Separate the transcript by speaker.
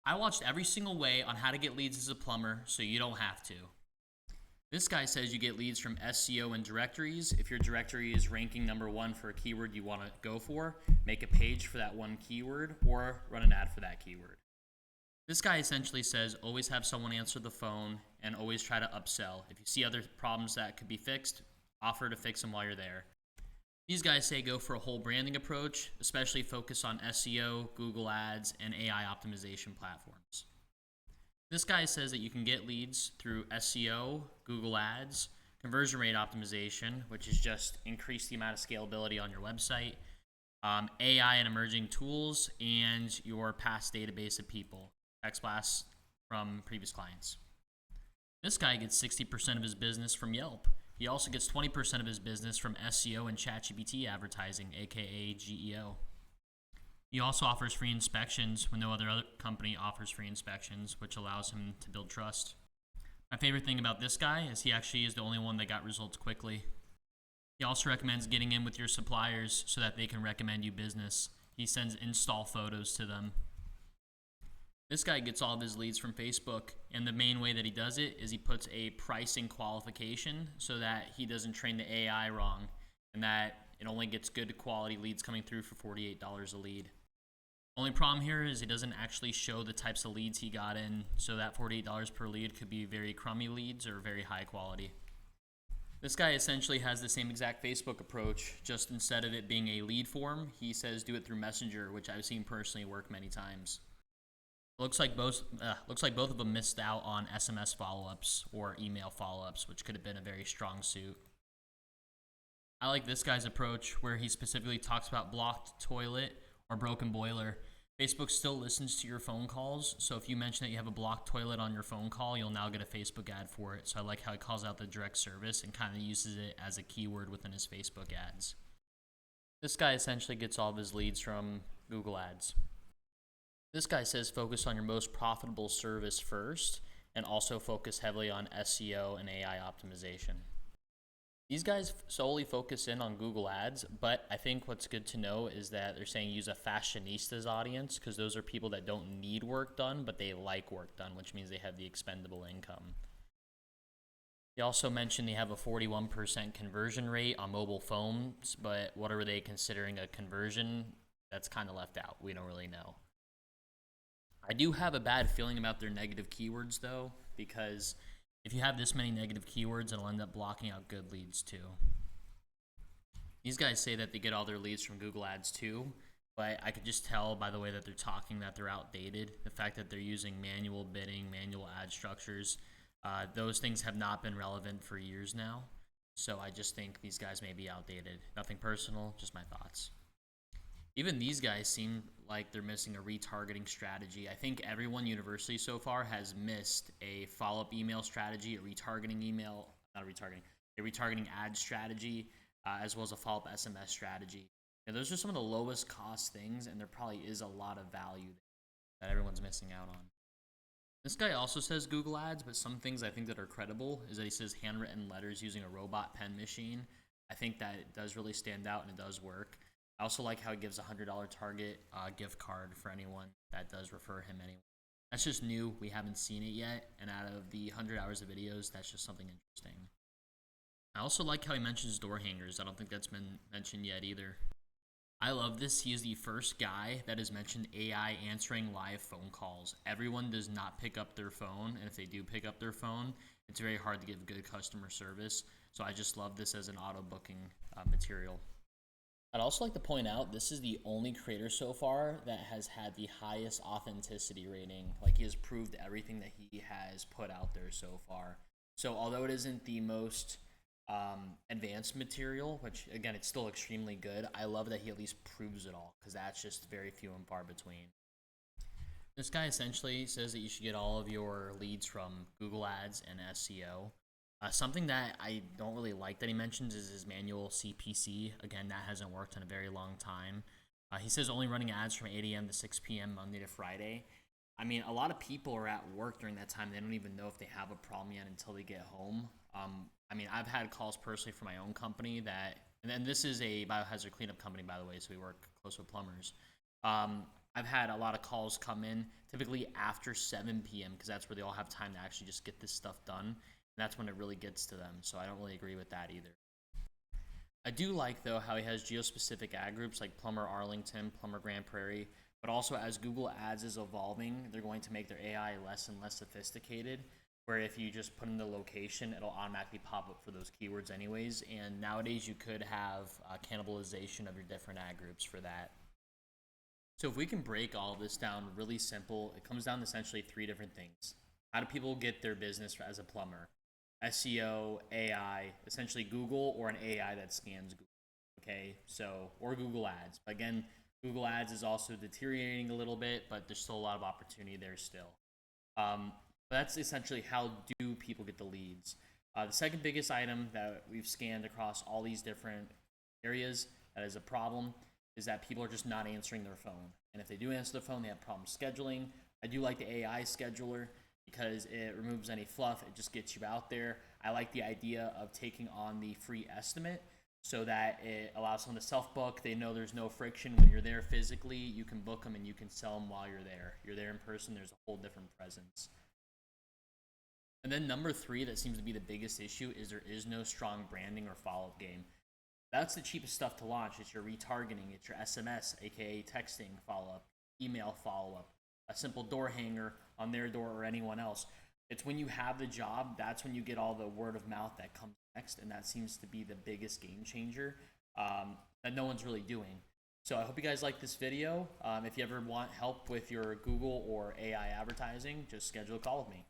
Speaker 1: I watched every single way on how to get leads as a plumber, so you don't have to. This guy says you get leads from SEO and directories. If your directory is ranking number one for a keyword you want to go for, make a page for that one keyword or run an ad for that keyword. This guy essentially says always have someone answer the phone and always try to upsell. If you see other problems that could be fixed, offer to fix them while you're there. These guys say go for a whole branding approach, especially focus on SEO, Google Ads, and AI optimization platforms. This guy says that you can get leads through SEO, Google Ads, conversion rate optimization, which is just increase the amount of scalability on your website, AI and emerging tools, and your past database of people, text blasts from previous clients. This guy gets 60% of his business from Yelp. He also gets 20% of his business from SEO and ChatGPT advertising, aka GEO. He also offers free inspections when no other company offers free inspections, which allows him to build trust. My favorite thing about this guy is he actually is the only one that got results quickly. He also recommends getting in with your suppliers so that they can recommend you business. He sends install photos to them. This guy gets all of his leads from Facebook, and the main way that he does it is he puts a pricing qualification so that he doesn't train the AI wrong, and that it only gets good quality leads coming through for $48 a lead. Only problem here is it doesn't actually show the types of leads he got in, so that $48 per lead could be very crummy leads or very high quality. This guy essentially has the same exact Facebook approach, just instead of it being a lead form, he says do it through Messenger, which I've seen personally work many times. Looks like both of them missed out on SMS follow-ups or email follow-ups, which could have been a very strong suit. I like this guy's approach where he specifically talks about blocked toilet or broken boiler. Facebook still listens to your phone calls, so if you mention that you have a blocked toilet on your phone call, you'll now get a Facebook ad for it. So I like how he calls out the direct service and kind of uses it as a keyword within his Facebook ads. This guy essentially gets all of his leads from Google Ads. This guy says focus on your most profitable service first and also focus heavily on SEO and AI optimization. These guys solely focus in on Google Ads, but I think what's good to know is that they're saying use a fashionistas audience because those are people that don't need work done, but they like work done, which means they have the expendable income. They also mentioned they have a 41% conversion rate on mobile phones, but what are they considering a conversion? That's kind of left out. We don't really know. I do have a bad feeling about their negative keywords though, because if you have this many negative keywords, it'll end up blocking out good leads too. These guys say that they get all their leads from Google Ads too, but I could just tell by the way that they're talking that they're outdated. The fact that they're using manual bidding, manual ad structures, those things have not been relevant for years now. So I just think these guys may be outdated. Nothing personal, just my thoughts. Even these guys seem like they're missing a retargeting strategy. I think everyone universally so far has missed a follow-up email strategy, a retargeting email, not a retargeting, a retargeting ad strategy, as well as a follow-up SMS strategy. And those are some of the lowest cost things, and there probably is a lot of value that everyone's missing out on. This guy also says Google Ads, but some things I think that are credible is that he says handwritten letters using a robot pen machine. I think that it does really stand out and it does work. I also like how he gives a $100 Target gift card for anyone that does refer him anyway. That's just new. We haven't seen it yet. And out of the 100 hours of videos, that's just something interesting. I also like how he mentions door hangers. I don't think that's been mentioned yet either. I love this. He is the first guy that has mentioned AI answering live phone calls. Everyone does not pick up their phone. And if they do pick up their phone, it's very hard to give good customer service. So I just love this as an auto booking material. I'd also like to point out this is the only creator so far that has had the highest authenticity rating. Like he has proved everything that he has put out there so far. So although it isn't the most advanced material, which again it's still extremely good, I love that he at least proves it all because that's just very few and far between. This guy essentially says that you should get all of your leads from Google Ads and SEO. Something that I don't really like that he mentions is his manual CPC. Again, that hasn't worked in a very long time. He says only running ads from 8 a.m. to 6 p.m. Monday to Friday. I mean, a lot of people are at work during that time. They don't even know if they have a problem yet until they get home. I mean, I've had calls personally from my own company that, and then this is a biohazard cleanup company, by the way, so we work close with plumbers. I've had a lot of calls come in typically after 7 p.m. because that's where they all have time to actually just get this stuff done. And that's when it really gets to them. So I don't really agree with that either. I do like, though, how he has geospecific ad groups like Plumber Arlington, Plumber Grand Prairie, but also as Google Ads is evolving, they're going to make their AI less and less sophisticated, where if you just put in the location, it'll automatically pop up for those keywords anyways. And nowadays you could have cannibalization of your different ad groups for that. So if we can break all of this down really simple, it comes down to essentially 3 different things. How do people get their business as a plumber? SEO, AI, essentially Google or an AI that scans Google. Okay, so, or Google Ads. But again, Google Ads is also deteriorating a little bit, but there's still a lot of opportunity there still. But that's essentially how do people get the leads. The second biggest item that we've scanned across all these different areas that is a problem is that people are just not answering their phone. And if they do answer the phone, they have problems scheduling. I do like the AI scheduler because it removes any fluff. It just gets you out there. I like the idea of taking on the free estimate so that it allows someone to self-book. They know there's no friction when you're there physically. You can book them and you can sell them while you're there. You're there in person, there's a whole different presence. And then number 3 that seems to be the biggest issue is there is no strong branding or follow-up game. That's the cheapest stuff to launch. It's your retargeting, it's your SMS, aka texting follow-up, email follow-up, a simple door hanger on their door or anyone else. It's when you have the job, that's when you get all the word of mouth that comes next, and that seems to be the biggest game changer that no one's really doing. So I hope you guys like this video. If you ever want help with your Google or AI advertising, just schedule a call with me.